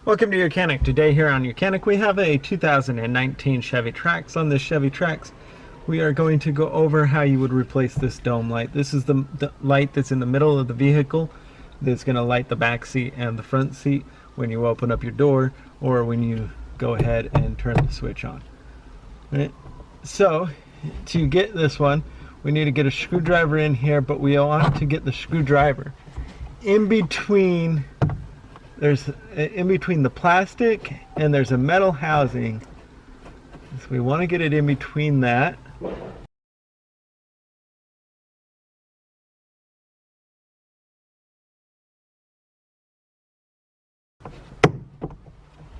Welcome to YOUCANIC. Today here on YOUCANIC we have a 2019 Chevy Trax. On this Chevy Trax we are going to go over how you would replace this dome light. This is the light that's in the middle of the vehicle that's going to light the back seat and the front seat when you open up your door or when you go ahead and turn the switch on. Right? So to get this one we need to get a screwdriver in here, but we want to get the screwdriver in between. There's in between the plastic and there's a metal housing, so we want to get it in between that.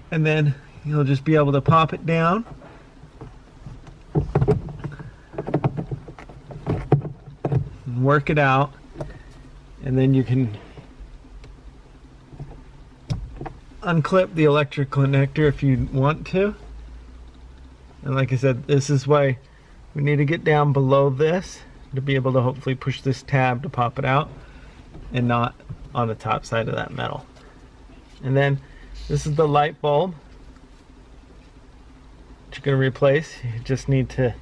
And then you'll just be able to pop it down and work it out, and then you can unclip the electric connector if you want to. And like I said, this is why we need to get down below this to be able to hopefully push this tab to pop it out and not on the top side of that metal. And then this is the light bulb that you're going to replace. You just need to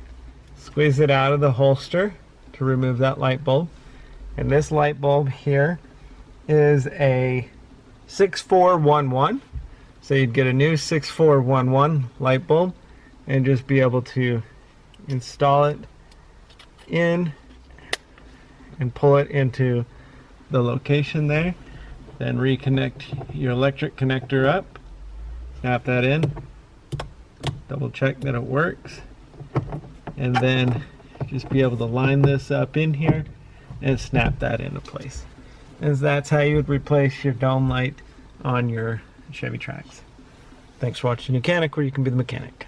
squeeze it out of the holster to remove that light bulb. And this light bulb here is a 6411, so you'd get a new 6411 light bulb and just be able to install it in and pull it into the location there. Then reconnect your electric connector up, snap that in, double check that it works, and then just be able to line this up in here and snap that into place. And that's how you would replace your dome light on your Chevy Trax. Thanks for watching YOUCANIC, where you can be the mechanic.